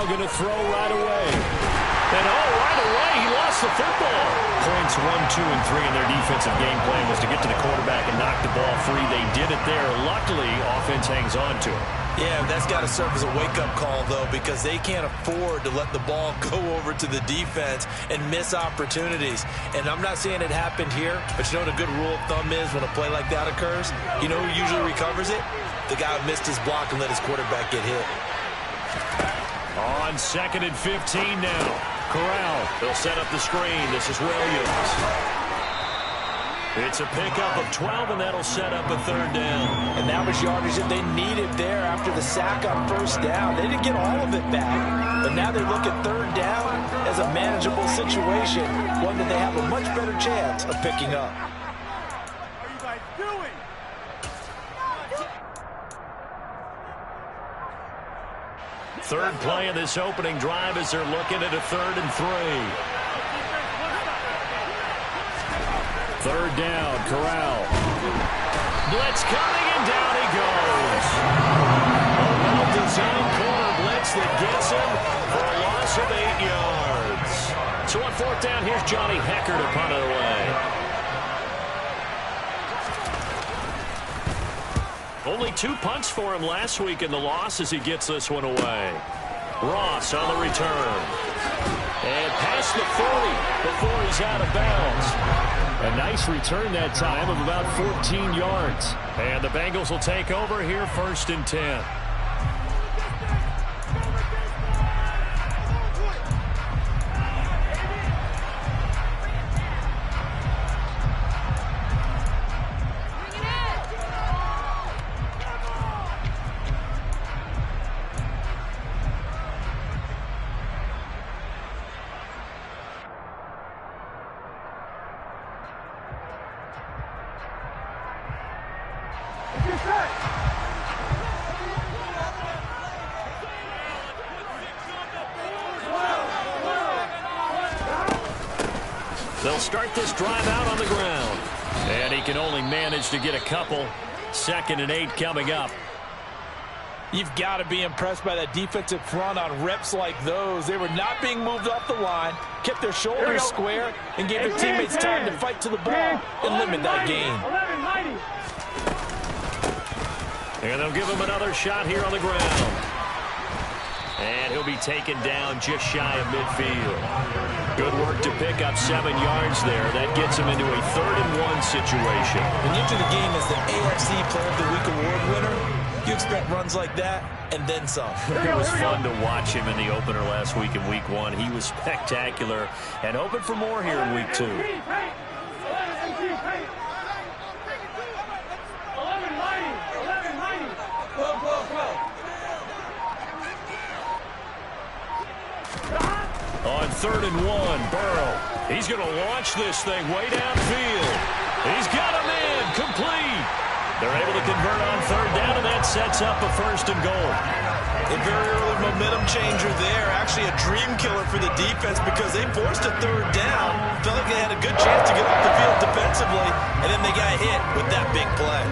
Corral going to throw right away. And right away, he lost the football. Points 1, 2, and 3 in their defensive game plan was to get to the quarterback and knock the ball free. They did it there. Luckily, offense hangs on to it. Yeah, that's got to serve as a wake-up call, though, because they can't afford to let the ball go over to the defense and miss opportunities. And I'm not saying it happened here, but you know what a good rule of thumb is when a play like that occurs? You know who usually recovers it? The guy who missed his block and let his quarterback get hit. On 2nd and 15 now. Corral, they'll set up the screen. This is Williams. It's a pickup of 12, and that'll set up a 3rd down. And that was yardage that they needed there after the sack on 1st down. They didn't get all of it back, but now they look at 3rd down as a manageable situation, one that they have a much better chance of picking up. What are you guys doing? Third play of this opening drive as they're looking at a 3rd and 3. 3rd down, Corral. Blitz coming, and down he goes. A well-designed corner blitz that gets him for a loss of 8 yards. So on 4th down, here's Johnny Hekker to punt it away. Only 2 punts for him last week in the loss as he gets this one away. Ross on the return. And past the 40 before he's out of bounds. A nice return that time of about 14 yards. And the Bengals will take over here 1st and 10. They'll start this drive out on the ground. And he can only manage to get a couple. 2nd and 8 coming up. You've got to be impressed by that defensive front on reps like those. They were not being moved off the line, kept their shoulders square, and gave their teammates time to fight to the ball and limit that gain. And they'll give him another shot here on the ground. And he'll be taken down just shy of midfield. Good work to pick up 7 yards there. That gets him into a 3rd and 1 situation. When you enter the game as the AFC Player of the Week award winner, you expect runs like that and then some. It was fun to watch him in the opener last week in Week 1. He was spectacular and hoping for more here in Week 2. On 3rd and 1, Burrow. He's going to launch this thing way downfield. He's got him in, complete. They're able to convert on 3rd down, and that sets up a 1st and goal. A very early momentum changer there. Actually a dream killer for the defense because they forced a 3rd down. Felt like they had a good chance to get off the field defensively, and then they got hit with that big play.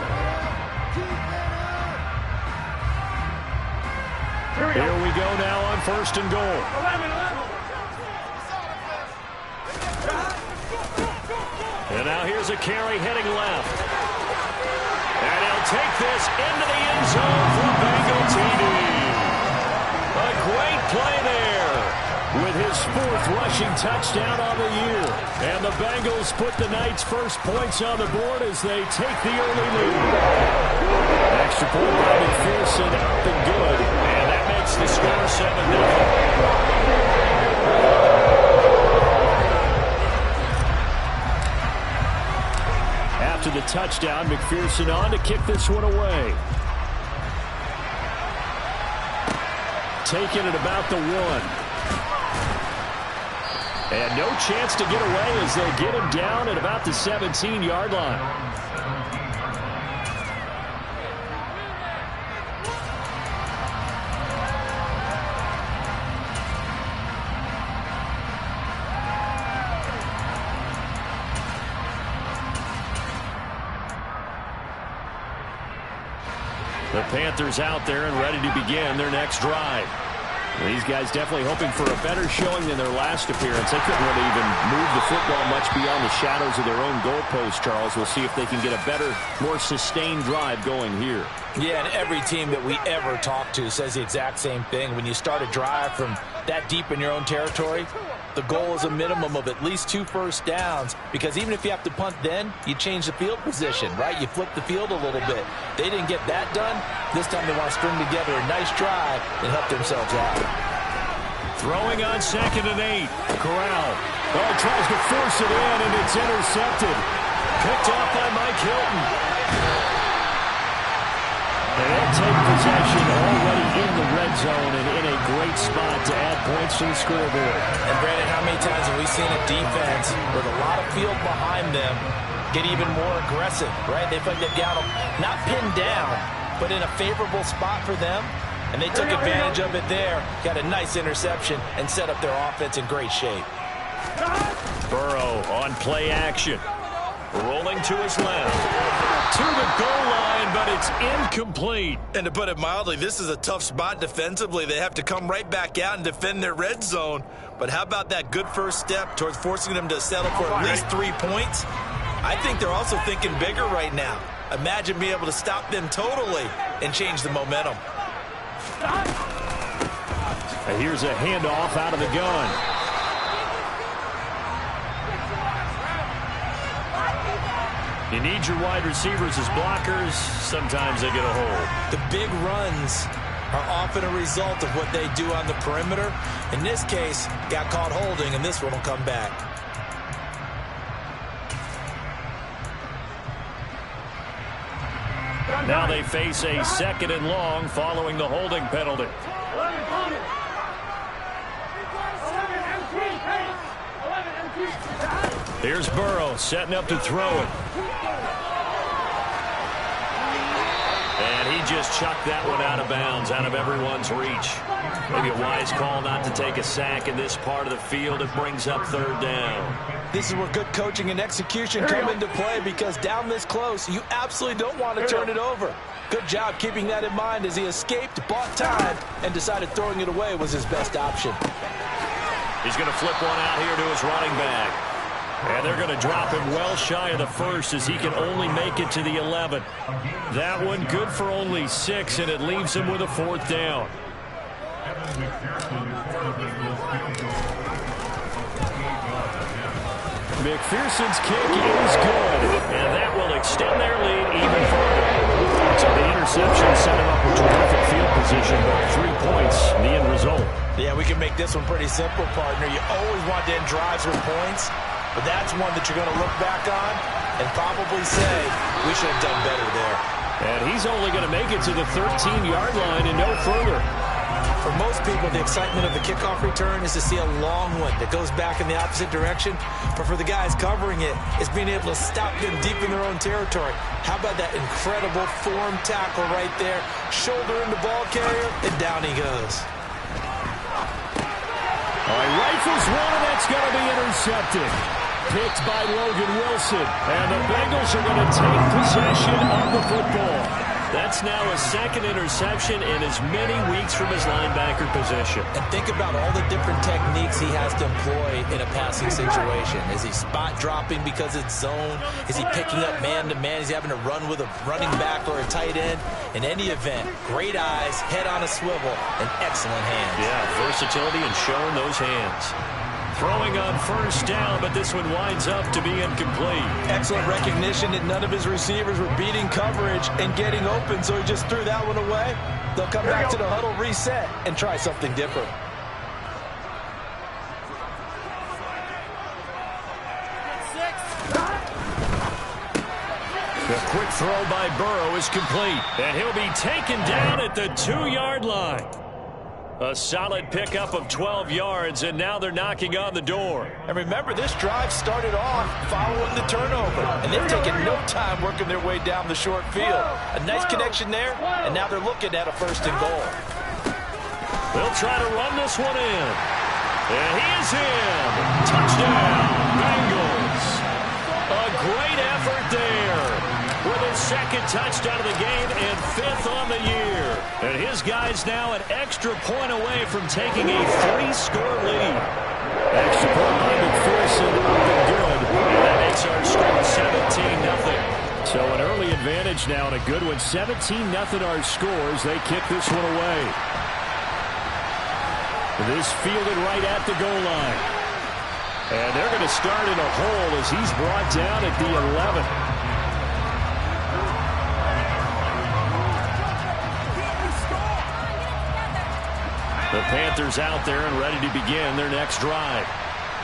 Here we go now on 1st and goal. And now here's a carry heading left. And he'll take this into the end zone for Bengal TD. A great play there with his 4th rushing touchdown on the year. And the Bengals put the Knights' first points on the board as they take the early lead. Extra point by McPherson up and good. And that makes the score 7-0. After the touchdown, McPherson on to kick this one away. Taken at about the 1. And no chance to get away as they get him down at about the 17-yard line. The Panthers out there and ready to begin their next drive. These guys definitely hoping for a better showing than their last appearance. They couldn't really even move the football much beyond the shadows of their own goalpost, Charles. We'll see if they can get a better, more sustained drive going here. Yeah, and every team that we ever talk to says the exact same thing. When you start a drive from that deep in your own territory, the goal is a minimum of at least 2 first downs, because even if you have to punt then, you change the field position, right? You flip the field a little bit. They didn't get that done. This time they want to string together a nice drive and help themselves out. Throwing on 2nd and 8. Corral. Oh, tries to force it in, and it's intercepted. Picked off by Mike Hilton. And they'll take possession already in the red zone and in a great spot to add points to the scoreboard. And Brandon, how many times have we seen a defense with a lot of field behind them get even more aggressive, right? They feel like they've got them not pinned down, but in a favorable spot for them. And they took advantage of it there, got a nice interception, and set up their offense in great shape. Burrow on play action. Rolling to his left. To the goal line, but it's incomplete. And to put it mildly, this is a tough spot defensively. They have to come right back out and defend their red zone. But how about that good first step towards forcing them to settle for at least 3 points? I think they're also thinking bigger right now. Imagine being able to stop them totally and change the momentum. And here's a handoff out of the gun. You need your wide receivers as blockers. Sometimes they get a hold. The big runs are often a result of what they do on the perimeter. In this case, got caught holding, and this one will come back. Now they face a 2nd and long following the holding penalty. Here's Burrow setting up to throw it. And he just chucked that one out of bounds, out of everyone's reach. Maybe a wise call not to take a sack in this part of the field. It brings up 3rd down. This is where good coaching and execution come into play, because down this close, you absolutely don't want to turn it over. Good job keeping that in mind as he escaped, bought time, and decided throwing it away was his best option. He's going to flip one out here to his running back. And they're going to drop him well shy of the 1st as he can only make it to the 11. That one good for only 6, and it leaves him with a 4th down. McPherson's kick is good, and that will extend their lead even further. So the interception set him up with terrific field position, but 3 points, the end result. Yeah, we can make this one pretty simple, partner. You always want to end drives with points, but that's one that you're going to look back on and probably say, we should have done better there. And he's only going to make it to the 13-yard line and no further. For most people, the excitement of the kickoff return is to see a long one that goes back in the opposite direction. But for the guys covering it, it's being able to stop them deep in their own territory. How about that incredible form tackle right there? Shoulder in the ball carrier, and down he goes. All right, rifles one, and that's going to be intercepted. Picked by Logan Wilson. And the Bengals are going to take possession of the football. That's now a 2nd interception in as many weeks from his linebacker position. And think about all the different techniques he has to employ in a passing situation. Is he spot dropping because it's zone? Is he picking up man-to-man? Is he having to run with a running back or a tight end? In any event, great eyes, head on a swivel, and excellent hands. Yeah, versatility and showing those hands. Throwing on 1st down, but this one winds up to be incomplete. Excellent recognition that none of his receivers were beating coverage and getting open, so he just threw that one away. They'll come back to the huddle, reset, and try something different. The quick throw by Burrow is complete, and he'll be taken down at the 2-yard line. A solid pickup of 12 yards, and now they're knocking on the door. And remember, this drive started off following the turnover, and they've taken no time working their way down the short field. A nice connection there, and now they're looking at a 1st and goal. They'll try to run this one in. And he is in. Touchdown, Bengals. A great effort there with a second touchdown of the game and 5th on the year. And his guys now an extra point away from taking a 3-score lead. Extra point by McPherson, up and good. And that makes our score 17-0. So an early advantage now and a good one. 17-0 our scores. They kick this one away. This fielded right at the goal line. And they're going to start in a hole as he's brought down at the 11. The Panthers out there and ready to begin their next drive.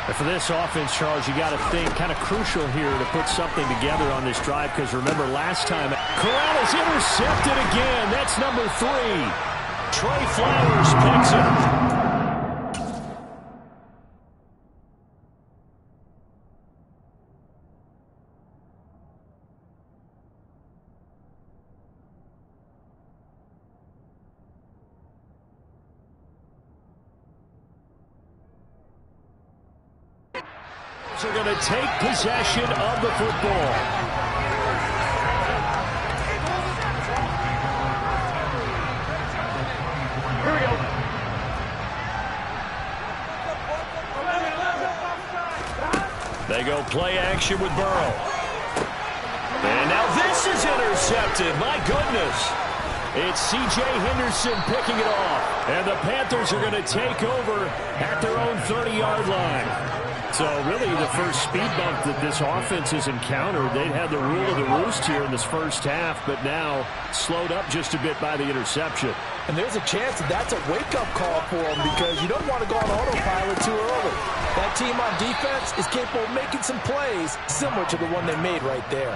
And for this offense, Charles, you got to think kind of crucial here to put something together on this drive, because remember last time, Corral is intercepted again. That's number 3. Trey Flowers picks it. Are going to take possession of the football. Here we go. They go play action with Burrow. And now this is intercepted. My goodness. It's C.J. Henderson picking it off. And the Panthers are going to take over at their own 30-yard line. So really the first speed bump that this offense has encountered. They'd had the rule of the roost here in this first half, but now slowed up just a bit by the interception. And there's a chance that that's a wake-up call for them, because you don't want to go on autopilot too early. That team on defense is capable of making some plays similar to the one they made right there.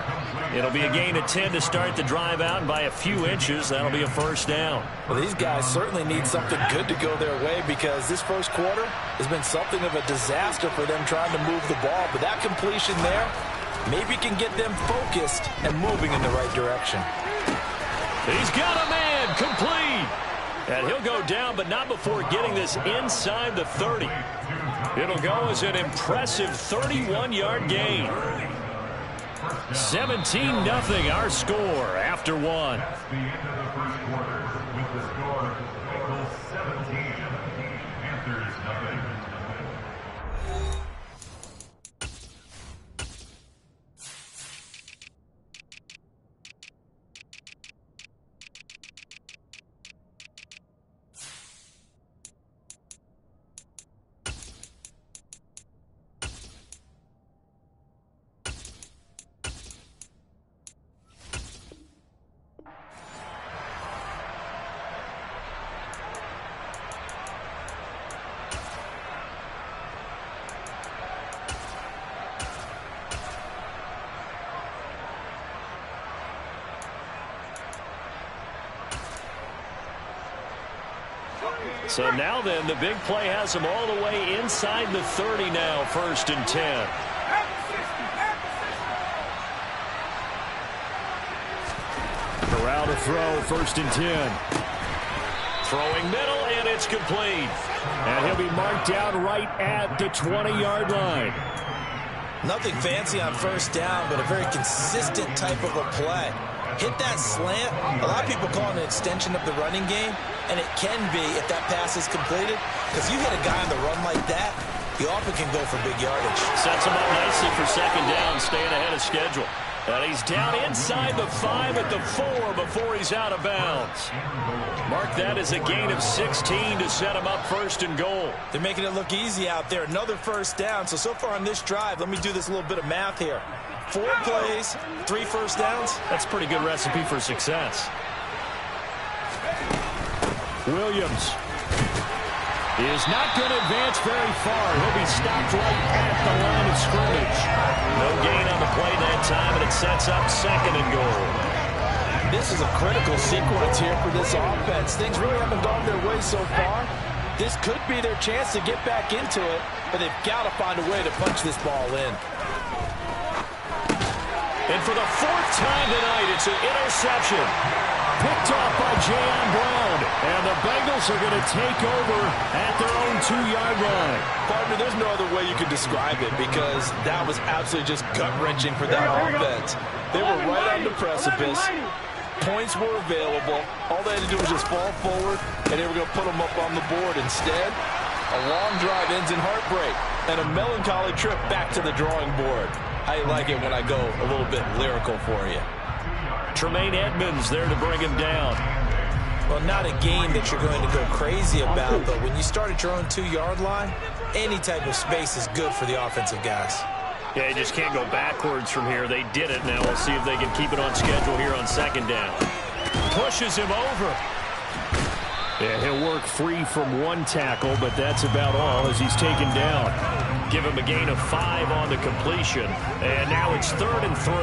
It'll be a gain of 10 to start the drive out, and by a few inches, that'll be a first down. Well, these guys certainly need something good to go their way, because this first quarter has been something of a disaster for them trying to move the ball. But that completion there maybe can get them focused and moving in the right direction. He's got a man, complete. And he'll go down, but not before getting this inside the 30. It'll go as an impressive 31-yard gain. 17-0 our score after one. So now then, the big play has them all the way inside the 30 now, 1st and 10. Corral to throw, 1st and 10. Throwing middle, and it's complete. And he'll be marked down right at the 20-yard line. Nothing fancy on first down, but a very consistent type of a play. Hit that slant. A lot of people call it an extension of the running game, and it can be if that pass is completed, because you hit a guy on the run like that, he often can go for big yardage. Sets him up nicely for second down, staying ahead of schedule. And he's down inside the 5 at the 4 before he's out of bounds. Mark that as a gain of 16 to set him up 1st and goal. They're making it look easy out there. Another first down. So far on this drive, let me do this little bit of math here. 4 plays, 3 first downs. That's a pretty good recipe for success. Williams is not going to advance very far. He'll be stopped right at the line of scrimmage. No gain on the play that time, and it sets up 2nd and goal. This is a critical sequence here for this offense. Things really haven't gone their way so far. This could be their chance to get back into it, but they've got to find a way to punch this ball in. And for the 4th time tonight, it's an interception. picked off by Jayon Brown. And the Bengals are going to take over at their own 2-yard line. Partner, there's no other way you could describe it because that was absolutely just gut-wrenching for that offense. They were right on the precipice. Points were available. All they had to do was just fall forward, and they were going to put them up on the board. Instead, a long drive ends in heartbreak and a melancholy trip back to the drawing board. I like it when I go a little bit lyrical for you. Tremaine Edmonds there to bring him down. Well, not a game that you're going to go crazy about, but when you start at your own 2-yard line, any type of space is good for the offensive guys. Yeah, you just can't go backwards from here. They did it. Now we'll see if they can keep it on schedule here on 2nd down. Pushes him over. Yeah, he'll work free from 1 tackle, but that's about all as he's taken down. Give him a gain of 5 on the completion. And now it's 3rd and 3.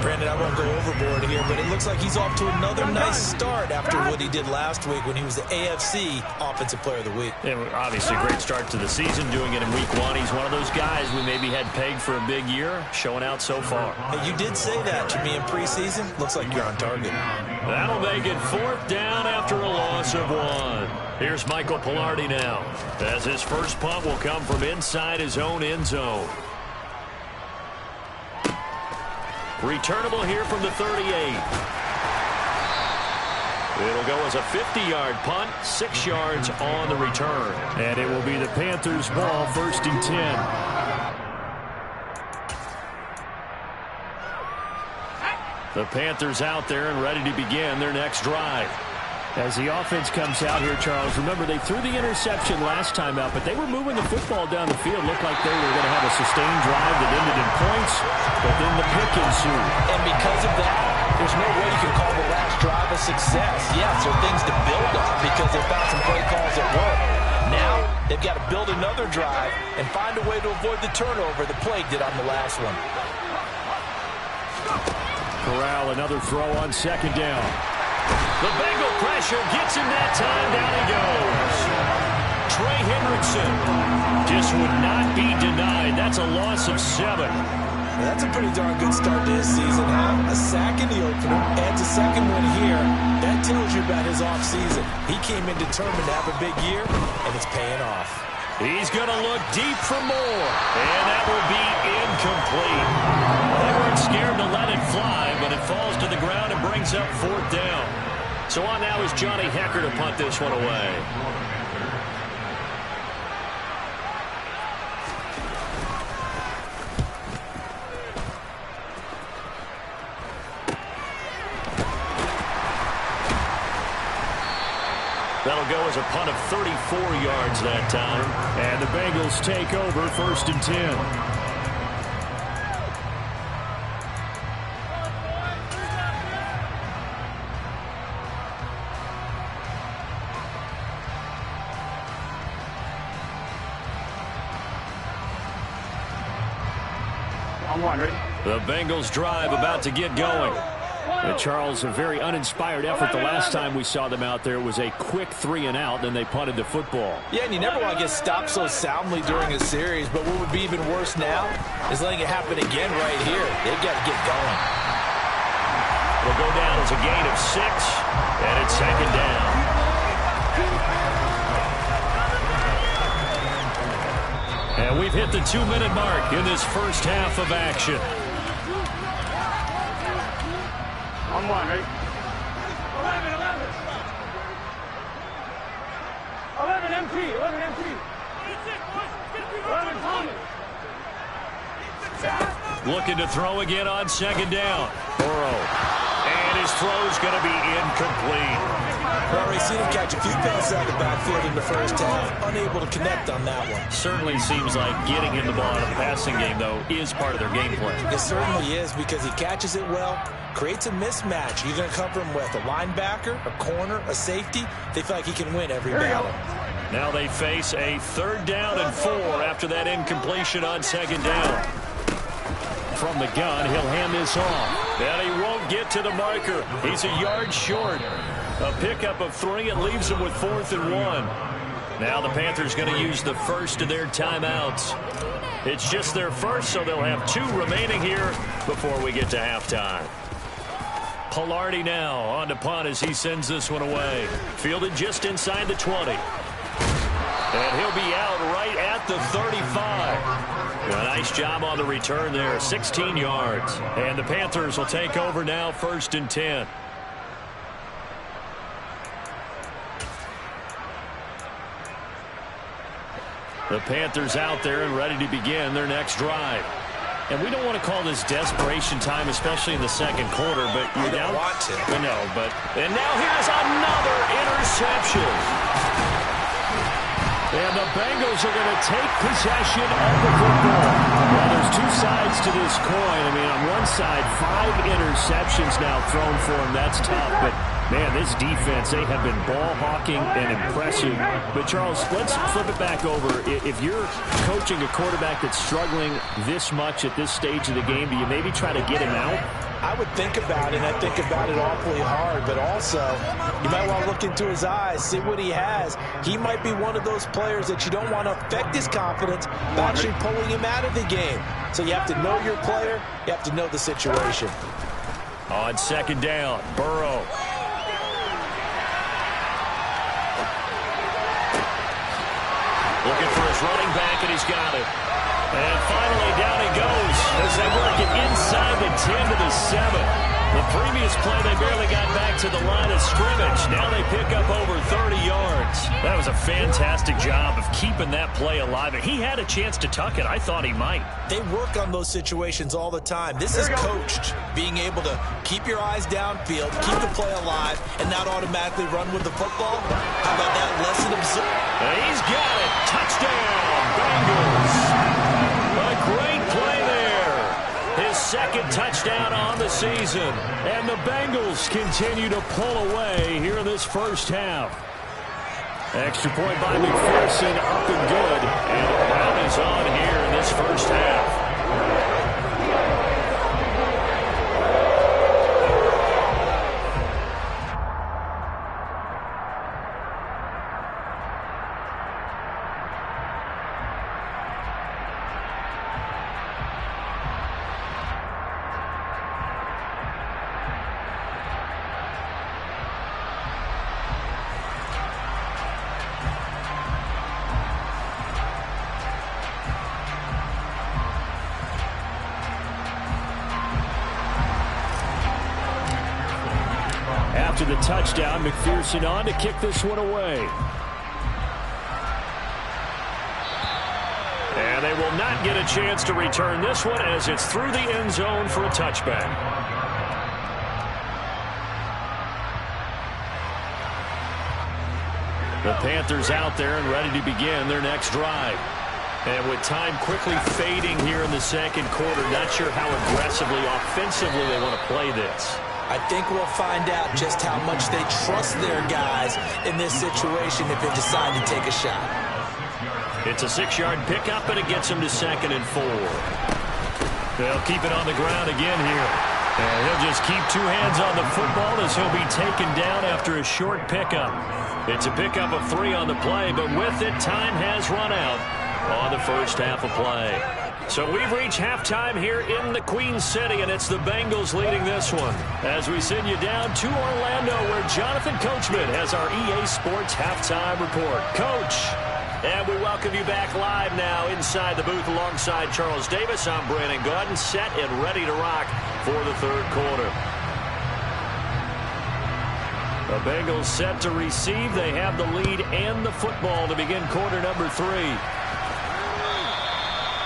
Brandon, I won't go overboard here, but it looks like he's off to another nice start after what he did last week when he was the AFC Offensive Player of the Week. Yeah, obviously a great start to the season, doing it in week 1. He's one of those guys we maybe had pegged for a big year, showing out so far. Hey, you did say that to me in preseason. Looks like you're on target. That'll make it 4th down after a loss of 1. Here's Michael Palardy now, as his first punt will come from inside his own end zone. Returnable here from the 38. It'll go as a 50-yard punt, 6 yards on the return. And it will be the Panthers' ball, 1st and 10. The Panthers out there and ready to begin their next drive. As the offense comes out here, Charles, remember they threw the interception last time out, but they were moving the football down the field. Looked like they were going to have a sustained drive that ended in points, but then the pick ensued. And because of that, there's no way you can call the last drive a success. Yes, there are things to build on because they found some play calls that work. Now, they've got to build another drive and find a way to avoid the turnover the play did on the last one. Corral, another throw on 2nd down. The Bengal pressure gets him that time. Down he goes. Trey Hendrickson just would not be denied. That's a loss of 7. That's a pretty darn good start to his season, huh? A sack in the opener, adds a second one here. That tells you about his offseason. He came in determined to have a big year, and it's paying off. He's going to look deep for more, and that will be incomplete. They weren't scared to let it fly, but it falls to the ground and brings up 4th down. So on now is Johnny Hekker to punt this one away. That'll go as a punt of 34 yards that time. And the Bengals take over 1st and 10. The Bengals drive about to get going. And Charles, a very uninspired effort the last time we saw them out there. It was a quick 3 and out, then they punted the football. Yeah, and you never want to get stopped so soundly during a series, but what would be even worse now is letting it happen again right here. They've got to get going. It'll go down as a gain of 6, and it's 2nd down. And we've hit the 2-minute mark in this first half of action. On 1, ready? 11. 11 MT. 11 MT. 11 Thomas. Looking to throw again on 2nd down. Burrow. And his throw's going to be incomplete. Well, we've seen him catch a few passes out of the backfield in the first half. Unable to connect on that one. Certainly seems like getting him the ball in a passing game, though, is part of their game plan. It certainly is because he catches it well, creates a mismatch. You're going to cover him with a linebacker, a corner, a safety. They feel like he can win every battle. Now they face a 3rd down and 4 after that incompletion on 2nd down. From the gun, he'll hand this off. And he won't get to the marker. He's a yard short. A pickup of 3. It leaves him with 4th and 1. Now the Panthers going to use the first of their timeouts. It's just their first, so they'll have 2 remaining here before we get to halftime. Palardy now on to punt as he sends this one away. Fielded just inside the 20. And he'll be out right at the 35. A nice job on the return there, 16 yards. And the Panthers will take over now, 1st and 10. The Panthers out there and ready to begin their next drive. And we don't want to call this desperation time, especially in the second quarter, but you don't want to. No, but and now here's another interception. And the Bengals are going to take possession of the football. Well, there's two sides to this coin. I mean, on one side, 5 interceptions now thrown for him. That's tough, but man, this defense, they have been ball hawking and impressive. But, Charles, let's flip it back over. If you're coaching a quarterback that's struggling this much at this stage of the game, do you maybe try to get him out? I would think about it, and I think about it awfully hard, but also you might want to look into his eyes, see what he has. He might be one of those players that you don't want to affect his confidence by actually pulling him out of the game. So you have to know your player, you have to know the situation. On 2nd down, Burrow. Looking for his running back, and he's got it. And finally, down he goes as they work it inside the 10 to the 7. The previous play, they barely got back to the line of scrimmage. Now they pick up over 30 yards. That was a fantastic job of keeping that play alive. And he had a chance to tuck it. I thought he might. They work on those situations all the time. This is coached, being able to keep your eyes downfield, keep the play alive, and not automatically run with the football. How about that lesson of... And he's got it. Touchdown, Bengals. A great play there. His 2nd touchdown on the season. And the Bengals continue to pull away here in this first half. Extra point by McPherson, up and good. And the round is on here in this first half. After the touchdown, McPherson on to kick this one away. And they will not get a chance to return this one as it's through the end zone for a touchback. The Panthers out there and ready to begin their next drive. And with time quickly fading here in the second quarter, not sure how aggressively, offensively they want to play this. I think we'll find out just how much they trust their guys in this situation if they decide to take a shot. It's a 6-yard pickup, and it gets him to 2nd and 4. They'll keep it on the ground again here. And he'll just keep 2 hands on the football as he'll be taken down after a short pickup. It's a pickup of 3 on the play, but with it, time has run out on the first half of play. So we've reached halftime here in the Queen City, and it's the Bengals leading this one. As we send you down to Orlando, where Jonathan Coachman has our EA Sports halftime report. Coach, and we welcome you back live now inside the booth alongside Charles Davis. I'm Brandon Gaudin, set and ready to rock for the third quarter. The Bengals set to receive. They have the lead and the football to begin quarter number 3.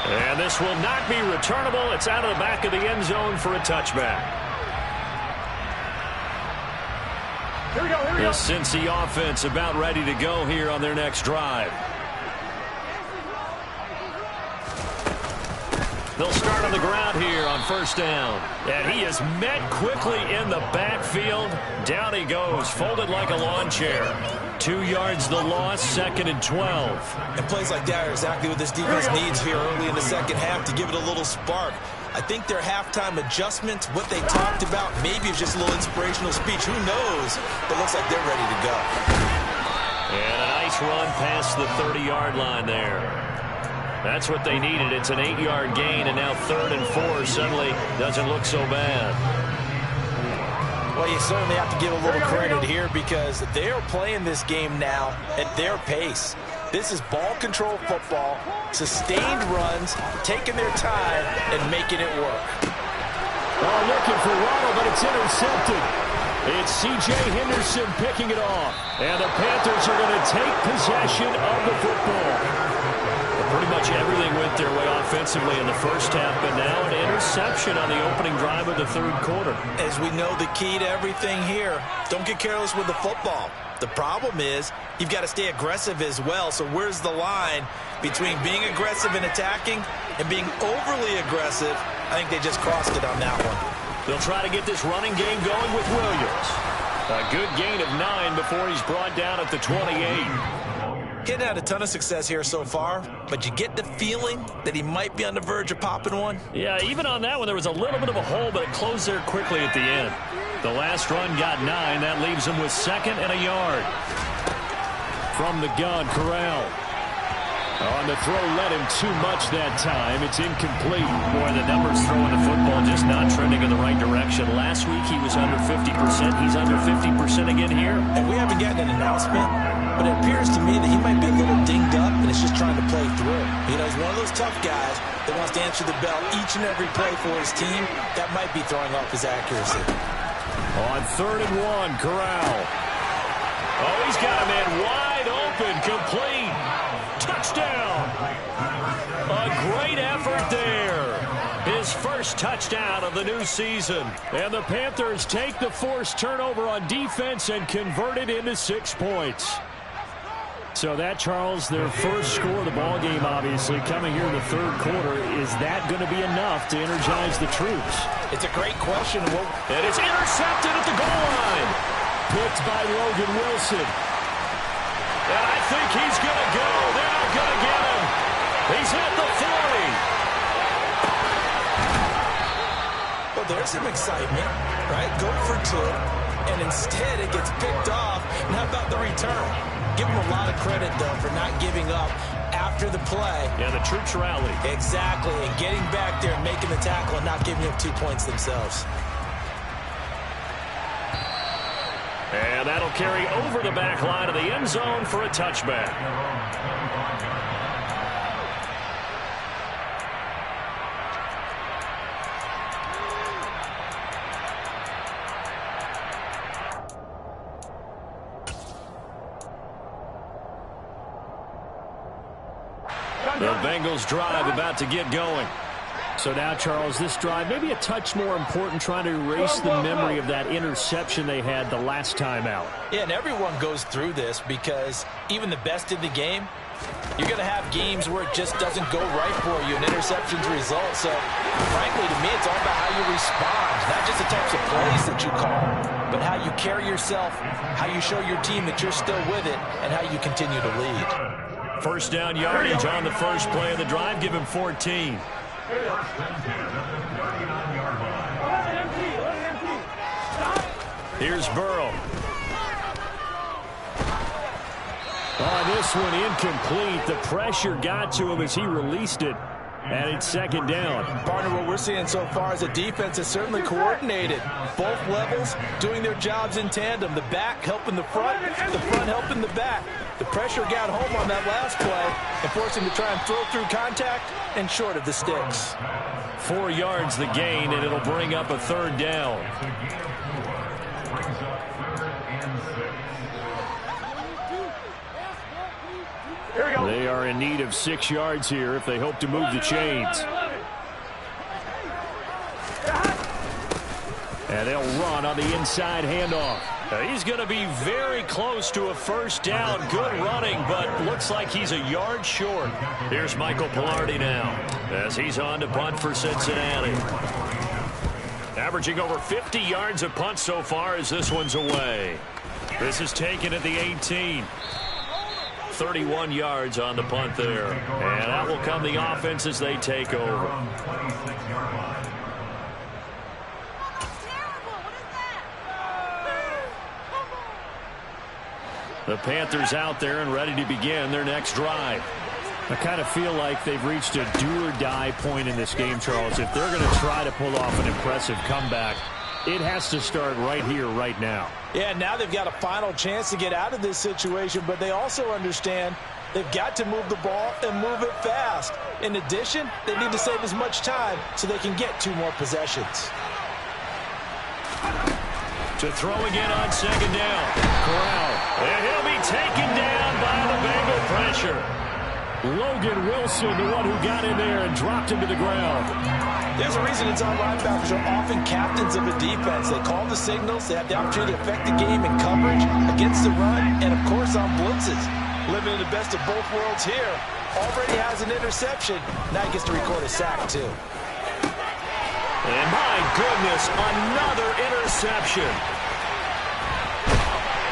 And this will not be returnable. It's out of the back of the end zone for a touchback. Here we go, here we go. The Cincy offense about ready to go here on their next drive. They'll start on the ground here on first down. And he is met quickly in the backfield. Down he goes, folded like a lawn chair. 2 yards the loss, 2nd and 12. And plays like that are exactly what this defense needs here early in the second half to give it a little spark. I think their halftime adjustments, what they talked about, maybe it's just a little inspirational speech. Who knows? But looks like they're ready to go. And a nice run past the 30-yard line there. That's what they needed. It's an 8-yard gain, and now 3rd and 4 suddenly doesn't look so bad. Well, you certainly have to give a little credit here because they are playing this game now at their pace. This is ball control football, sustained runs, taking their time, and making it work. Oh, looking for Ronald, but it's intercepted. It's C.J. Henderson picking it off. And the Panthers are going to take possession of the football. Pretty much everything went their way offensively in the first half, but now an interception on the opening drive of the third quarter. As we know, the key to everything here, don't get careless with the football. The problem is you've got to stay aggressive as well. So where's the line between being aggressive and attacking and being overly aggressive? I think they just crossed it on that one. They'll try to get this running game going with Williams. A good gain of 9 before he's brought down at the 28. Getting had a ton of success here so far, but you get the feeling that he might be on the verge of popping one. Yeah, even on that one, there was a little bit of a hole, but it closed there quickly at the end. The last run got 9. That leaves him with 2nd and a yard. From the gun, Corral. On the throw, led him too much that time. It's incomplete. Boy, the numbers throwing the football just not trending in the right direction. Last week, he was under 50%. He's under 50% again here. And we haven't gotten an announcement, but it appears to me that he might be a little dinged up and is just trying to play through. You know, he's one of those tough guys that wants to answer the bell each and every play for his team. That might be throwing off his accuracy. On 3rd and 1, Corral. Oh, he's got a man wide open, complete. Touchdown. A great effort there. His first touchdown of the new season. And the Panthers take the forced turnover on defense and convert it into 6 points. So that, Charles, their first score of the ball game, obviously, coming here in the third quarter. Is that going to be enough to energize the troops? It's a great question. And it's intercepted at the goal line. Picked by Logan Wilson. And I think he's going to go. They're not going to get him. He's at the 40. Well, there's some excitement, right? Go for 2, and instead it gets picked off. And how about the return? Give him a lot of credit, though, for not giving up after the play. Yeah, the troops rallied. Exactly, and getting back there and making the tackle and not giving up 2 points themselves. And that'll carry over the back line of the end zone for a touchback. The Bengals drive about to get going. So now, Charles, this drive maybe a touch more important, trying to erase the memory of that interception they had the last time out. Yeah, and everyone goes through this because even the best in the game, you're going to have games where it just doesn't go right for you, and interceptions result. So, frankly, to me, it's all about how you respond, not just the types of plays that you call, but how you carry yourself, how you show your team that you're still with it, and how you continue to lead. First down yardage on the first play of the drive. Give him 14. Here's Burrow. On this one, incomplete. The pressure got to him as he released it. And it's 2nd down. Partner, what we're seeing so far is a defense is certainly coordinated. Both levels doing their jobs in tandem. The back helping the front helping the back. The pressure got home on that last play and forced him to try and throw through contact and short of the sticks. 4 yards the gain, and it'll bring up a 3rd down. They are in need of 6 yards here if they hope to move the chains. And they'll run on the inside handoff. He's going to be very close to a first down. Good running, but looks like he's a yard short. Here's Michael Palardy now as he's on to punt for Cincinnati. Averaging over 50 yards a punt so far as this one's away. This is taken at the 18. 31 yards on the punt there. And out will come the offense as they take over. The Panthers out there and ready to begin their next drive. I kind of feel like they've reached a do-or-die point in this game, Charles. If they're going to try to pull off an impressive comeback, It has to start right here, right now. Yeah, now they've got a final chance to get out of this situation, but they also understand they've got to move the ball and move it fast. In addition, they need to save as much time so they can get 2 more possessions. To throw again on second down. Corral. And he'll be taken down by the Bengal pressure. Logan Wilson, the one who got in there and dropped him to the ground. There's a reason inside linebackers are often captains of a defense. They call the signals. They have the opportunity to affect the game in coverage, against the run, and, of course, on blitzes. Living in the best of both worlds here. Already has an interception. Now he gets to record a sack, too. And my goodness, another interception.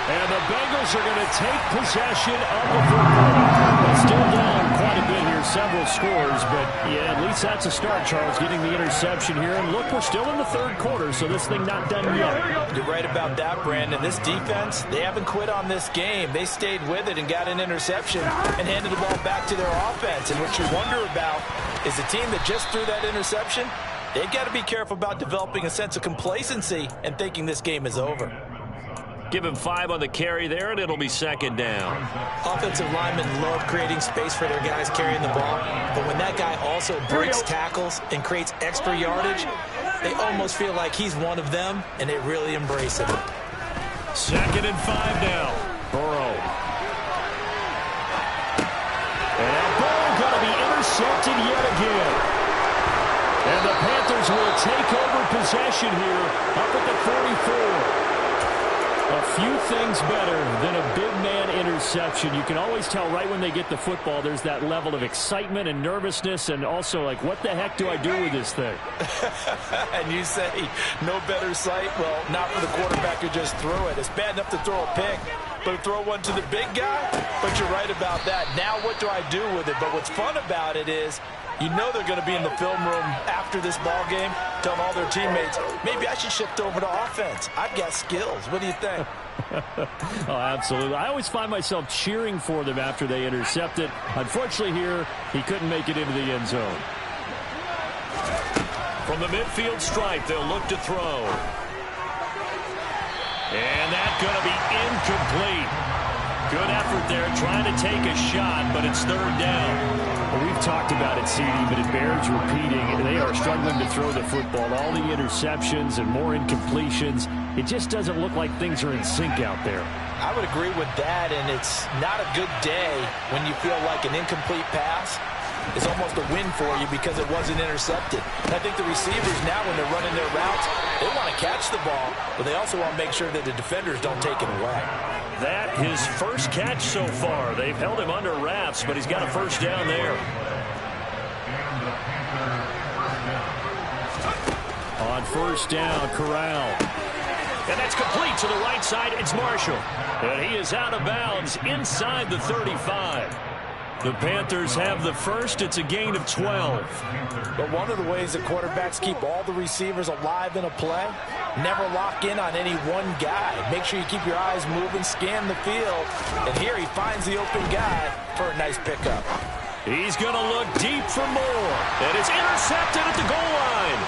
And the Bengals are going to take possession of the football. Still down quite a bit here, several scores, but yeah, at least that's a start, Charles, getting the interception here. And look, we're still in the third quarter, so this thing not done yet. You're right about that, Brandon. This defense, they haven't quit on this game. They stayed with it and got an interception and handed the ball back to their offense. And what you wonder about is the team that just threw that interception, they've got to be careful about developing a sense of complacency and thinking this game is over. Give him 5 on the carry there, and it'll be second down. Offensive linemen love creating space for their guys carrying the ball, but when that guy also breaks tackles and creates extra yardage, they almost feel like he's one of them, and they really embrace it. Second and 5 now. Burrow. And Burrow going to be intercepted yet again. And the Panthers will take over possession here up at the 44. A few things better than a big man interception. You can always tell right when they get the football, there's that level of excitement and nervousness, and also like, what the heck do I do with this thing? And you say, no better sight? Well, not for the quarterback who just threw it. It's bad enough to throw a pick, but to throw one to the big guy? But you're right about that. Now what do I do with it? But what's fun about it is, you know they're going to be in the film room after this ball game, telling all their teammates, maybe I should shift over to offense. I've got skills. What do you think? Oh, absolutely. I always find myself cheering for them after they intercept it. Unfortunately here, he couldn't make it into the end zone. From the midfield stripe, they'll look to throw. And that's going to be incomplete. Good effort there, trying to take a shot, but it's third down. Well, we've talked about it, CD, but it bears repeating. They are struggling to throw the football. All the interceptions and more incompletions. It just doesn't look like things are in sync out there. I would agree with that, and it's not a good day when you feel like an incomplete pass is almost a win for you because it wasn't intercepted. And I think the receivers now, when they're running their routes, they want to catch the ball, but they also want to make sure that the defenders don't take it away. That his first catch so far. They've held him under wraps, but he's got a first down there. On first down, Corral. And that's complete to the right side. It's Marshall. And he is out of bounds inside the 35. The Panthers have the first. It's a gain of 12. But one of the ways that quarterbacks keep all the receivers alive in a play, never lock in on any one guy. Make sure you keep your eyes moving, scan the field. And here he finds the open guy for a nice pickup. He's going to look deep for more. And it's intercepted at the goal line.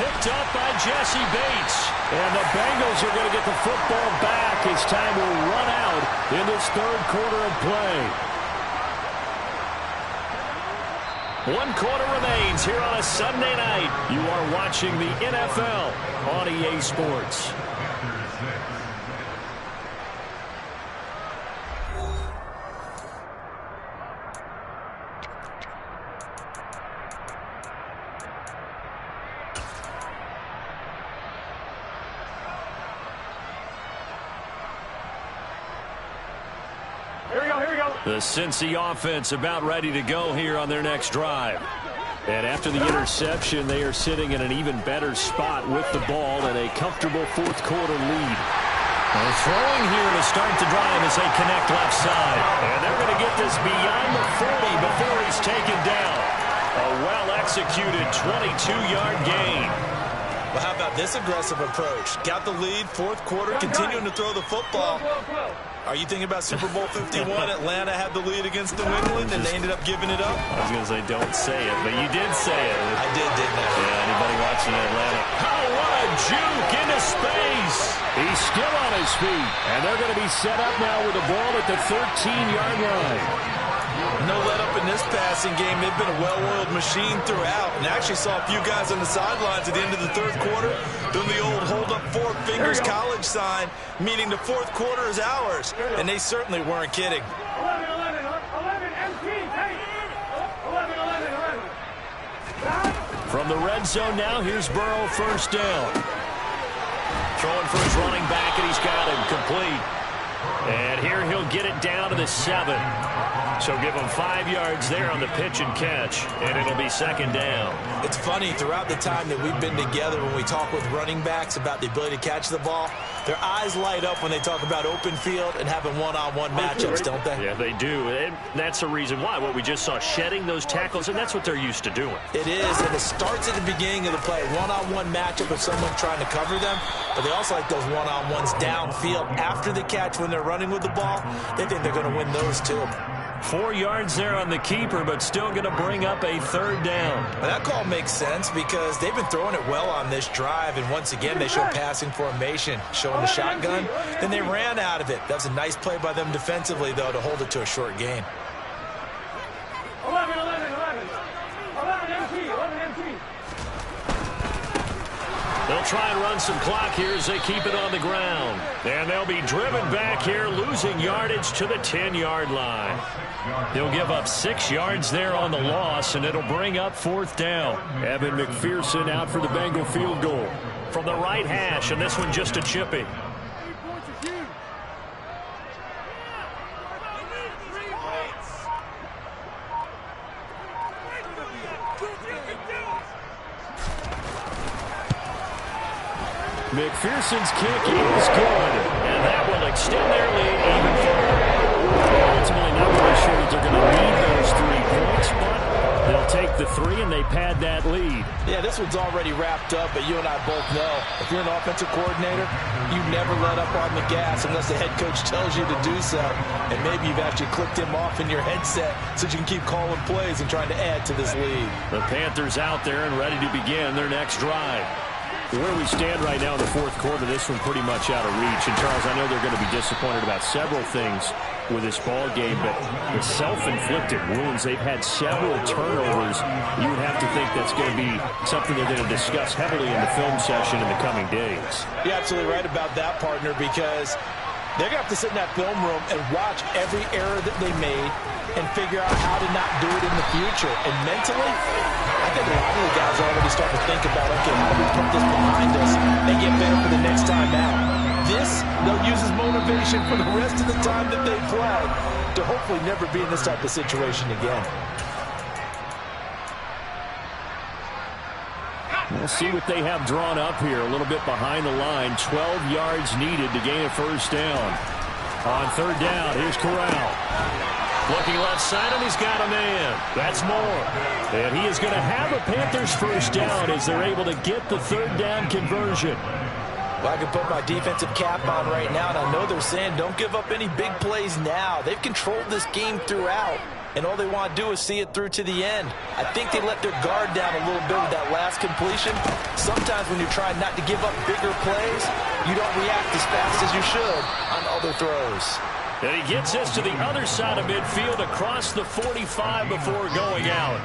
Picked up by Jesse Bates. And the Bengals are going to get the football back as time will run out in this third quarter of play. 1 quarter remains here on a Sunday night. You are watching the NFL on EA Sports. The Cincy offense about ready to go here on their next drive. And after the interception, they are sitting in an even better spot with the ball and a comfortable fourth quarter lead. Well, throwing here to start the drive as they connect left side. And they're going to get this beyond the 40 before he's taken down. A well-executed 22-yard gain. Well, how about this aggressive approach? Got the lead, fourth quarter, continuing to throw the football. Are you thinking about Super Bowl 51? Atlanta had the lead against New England, and they ended up giving it up? I was going to say don't say it, but you did say it. I did, didn't I? Yeah, anybody watching Atlanta? Oh, what a juke into space. He's still on his feet, and they're going to be set up now with the ball at the 13-yard line. No let up in this passing game. They've been a well-oiled machine throughout. And I actually saw a few guys on the sidelines at the end of the third quarter doing the old hold up four fingers college sign, meaning the fourth quarter is ours. And they certainly weren't kidding. 11, empty, hey! 11. From the red zone now, here's Burrow, first down. Throwing for his running back, and he's got him complete. And here he'll get it down to the 7. So give him 5 yards there on the pitch and catch, and it'll be second down. It's funny, throughout the time that we've been together, when we talk with running backs about the ability to catch the ball, their eyes light up when they talk about open field and having one-on-one matchups, don't they? Yeah, they do. And that's the reason why. What we just saw, shedding those tackles, and that's what they're used to doing. It is, and it starts at the beginning of the play. One-on-one matchup with someone trying to cover them, but they also like those one-on-ones downfield after the catch when they're running with the ball. They think they're going to win those too. 4 yards there on the keeper, but still going to bring up a third down. Well, that call makes sense because they've been throwing it well on this drive, and once again they show passing formation, showing the shotgun. Then they ran out of it. That's a nice play by them defensively, though, to hold it to a short gain. 11 empty. They'll try and run some clock here as they keep it on the ground. And they'll be driven back here, losing yardage to the 10-yard line. They'll give up 6 yards there on the loss, and it'll bring up fourth down. Evan McPherson out for the Bengal field goal. From the right hash, and this one just a chippy. McPherson's kick is good, and that will extend their lead even further. Ultimately, not really sure that they're going to need those 3 points, but they'll take the 3 and they pad that lead. Yeah, this one's already wrapped up, but you and I both know if you're an offensive coordinator, you never let up on the gas unless the head coach tells you to do so. And maybe you've actually clicked him off in your headset so you can keep calling plays and trying to add to this lead. The Panthers out there and ready to begin their next drive. Where we stand right now in the fourth quarter, this one pretty much out of reach. And, Charles, I know they're going to be disappointed about several things with this ball game, but the self-inflicted wounds, they've had several turnovers. You would have to think that's going to be something they're going to discuss heavily in the film session in the coming days. You're absolutely right about that, partner, because they're going to have to sit in that film room and watch every error that they made and figure out how to not do it in the future. And mentally, I think a lot of the guys are already starting to think about, okay, how do we put this behind us and get better for the next time out? This, they'll use as motivation for the rest of the time that they play to hopefully never be in this type of situation again. We'll see what they have drawn up here. A little bit behind the line. 12 yards needed to gain a first down. On third down, here's Corral. Looking left side, and he's got a man. That's Moore. And he is going to have a Panthers first down as they're able to get the third down conversion. Well, I can put my defensive cap on right now, and I know they're saying don't give up any big plays now. They've controlled this game throughout, and all they want to do is see it through to the end. I think they let their guard down a little bit with that last completion. Sometimes when you're trying not to give up bigger plays, you don't react as fast as you should on other throws. And he gets this to the other side of midfield across the 45 before going out.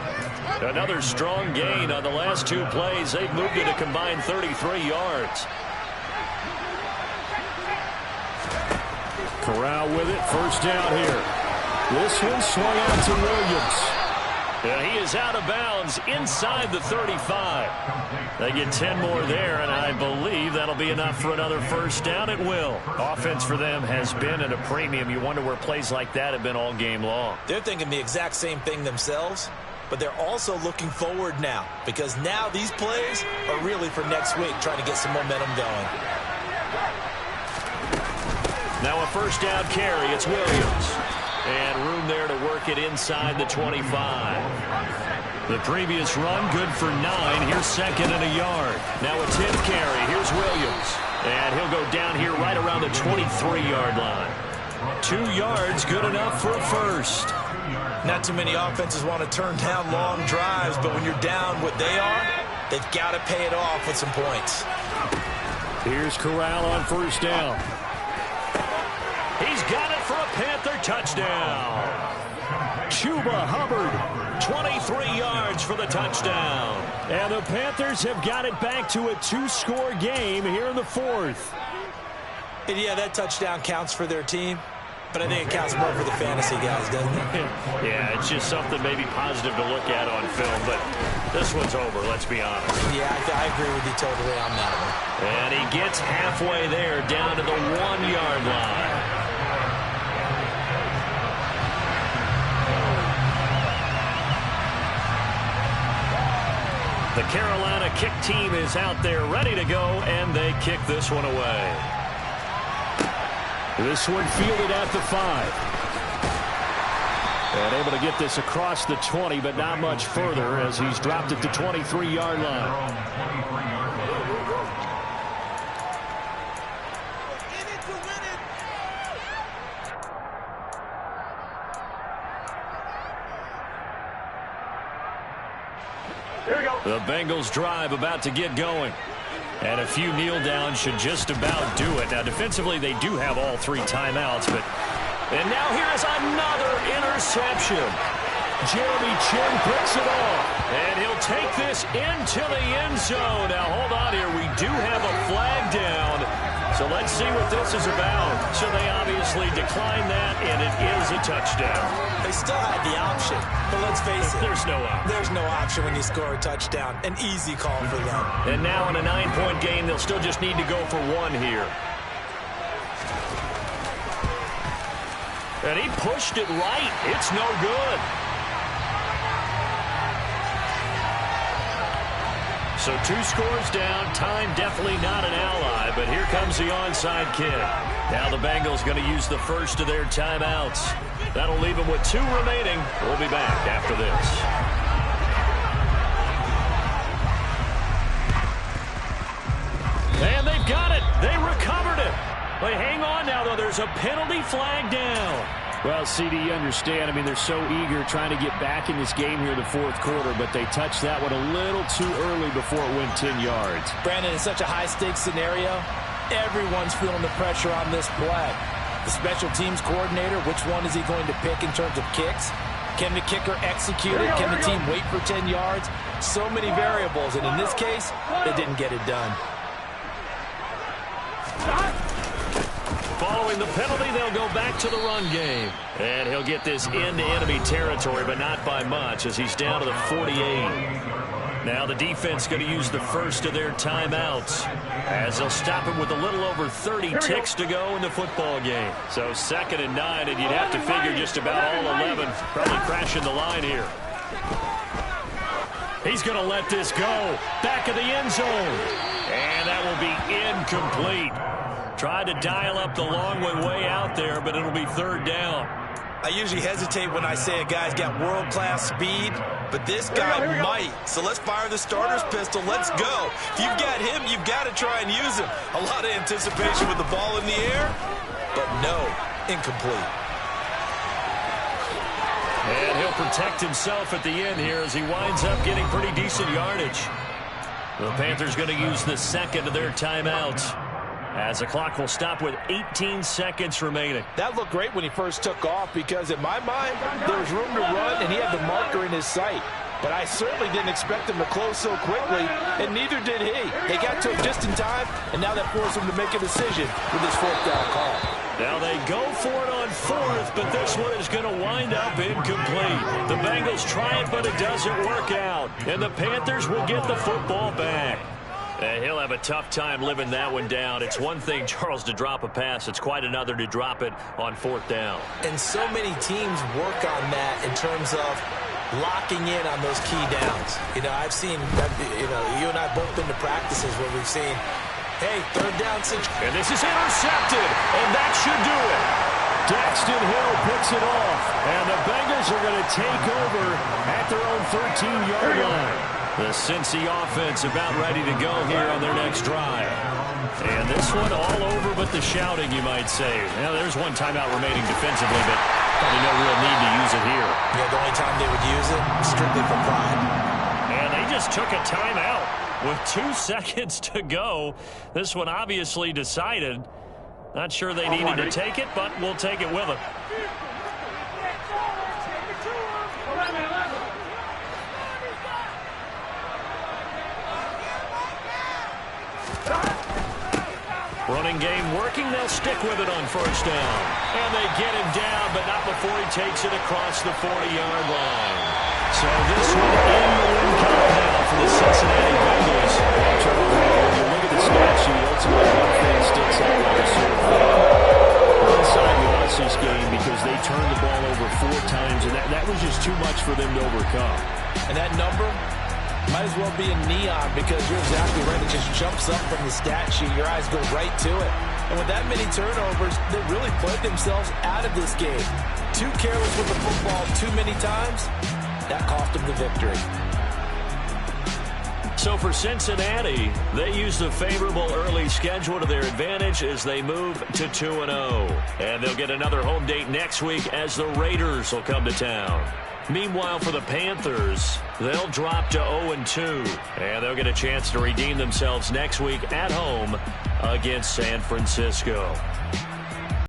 Another strong gain on the last 2 plays. They've moved it a combined 33 yards. Corral with it. First down here. This one swung out to Williams. And he is out of bounds inside the 35. They get 10 more there, and I believe that'll be enough for another first down. It will. Offense for them has been at a premium. You wonder where plays like that have been all game long. They're thinking the exact same thing themselves, but they're also looking forward now because now these plays are really for next week, trying to get some momentum going. Now a first down carry. It's Williams. And room there to work it inside the 25. The previous run, good for 9. Here's second and a yard. Now a 10th carry. Here's Williams. And he'll go down here right around the 23-yard line. 2 yards, good enough for a first. Not too many offenses want to turn down long drives, but when you're down what they are, they've got to pay it off with some points. Here's Corral on first down. He's got it for a Panther touchdown. Chuba Hubbard, 23 yards for the touchdown. And the Panthers have got it back to a 2-score game here in the 4th. And yeah, that touchdown counts for their team, but I think it counts more for the fantasy guys, doesn't it? Yeah, it's just something maybe positive to look at on film, but this one's over, let's be honest. Yeah, I agree with you totally on that one. And he gets halfway there, down to the 1-yard line. The Carolina kick team is out there ready to go, and they kick this one away. This one fielded at the 5. And able to get this across the 20, but not much further as he's dropped at the 23-yard line. The Bengals drive about to get going. And a few kneel downs should just about do it. Now, defensively, they do have all 3 timeouts. And now here's another interception. Jeremy Chinn picks it off. And he'll take this into the end zone. Now, hold on here. We do have a flag down. So let's see what this is about. So they obviously declined that, and it is a touchdown. They still had the option, but let's face it. There's no option. There's no option when you score a touchdown. An easy call for them. And now in a 9-point game, they'll still just need to go for 1 here. And he pushed it right. It's no good. So 2 scores down. Time definitely not an ally, but here comes the onside kick. Now the Bengals going to use the first of their timeouts. That'll leave them with 2 remaining. We'll be back after this. And they've got it. They recovered it. But hang on now, though. There's a penalty flag down. Well, CD, you understand. I mean, they're so eager trying to get back in this game here in the 4th quarter, but they touched that one a little too early before it went 10 yards. Brandon, it's such a high-stakes scenario. Everyone's feeling the pressure on this play. The special teams coordinator, which one is he going to pick in terms of kicks? Can the kicker execute it? Can the team wait for 10 yards? So many variables, and in this case, they didn't get it done. Following the penalty, they'll go back to the run game. And he'll get this into enemy territory, but not by much as he's down to the 48. Now the defense going to use the first of their timeouts as they'll stop it with a little over 30 ticks to go in the football game. So 2nd and 9, and you'd have to figure just about all 11 probably crashing the line here. He's going to let this go. Back of the end zone. And that will be incomplete. Tried to dial up the long way out there, but it'll be 3rd down. I usually hesitate when I say a guy's got world-class speed, but this guy might. So let's fire the starter's pistol. Let's go. If you've got him, you've got to try and use him. A lot of anticipation with the ball in the air, but no, incomplete. And he'll protect himself at the end here as he winds up getting pretty decent yardage. The Panthers going to use the 2nd of their timeouts, as the clock will stop with 18 seconds remaining. That looked great when he first took off because, in my mind, there was room to run and he had the marker in his sight. But I certainly didn't expect him to close so quickly, and neither did he. They got to him just in time, and now that forced him to make a decision with his 4th down call. Now they go for it on 4th, but this one is going to wind up incomplete. The Bengals try it, but it doesn't work out. And the Panthers will get the football back. And he'll have a tough time living that one down. It's one thing, Charles, to drop a pass. It's quite another to drop it on 4th down. And so many teams work on that in terms of locking in on those key downs. You know, I've seen, you and I both been to practices where we've seen, hey, 3rd down situation. And this is intercepted, and that should do it. Daxton Hill picks it off, and the Bengals are going to take over at their own 13-yard line. The Cincy offense about ready to go here on their next drive. And this one all over but the shouting, you might say. Now, there's one timeout remaining defensively, but probably no real need to use it here. Yeah, the only time they would use it, strictly for pride. And they just took a timeout with 2 seconds to go. This one obviously decided. Not sure they needed to take it, but we'll take it with them. Running game working. They'll stick with it on first down. And they get him down, but not before he takes it across the 40-yard line. So this one in the win count now for the Cincinnati Bengals. When you look at the stat sheet, ultimately one thing sticks out like a sore thumb. One side lost this game because they turned the ball over 4 times, and that was just too much for them to overcome. And that number might as well be in neon because you're exactly right. It just jumps up from the stat sheet. Your eyes go right to it. And with that many turnovers, they really played themselves out of this game. Too careless with the football too many times. That cost them the victory. So for Cincinnati, they use the favorable early schedule to their advantage as they move to 2-0. And they'll get another home date next week as the Raiders will come to town. Meanwhile, for the Panthers, they'll drop to 0-2. And they'll get a chance to redeem themselves next week at home against San Francisco.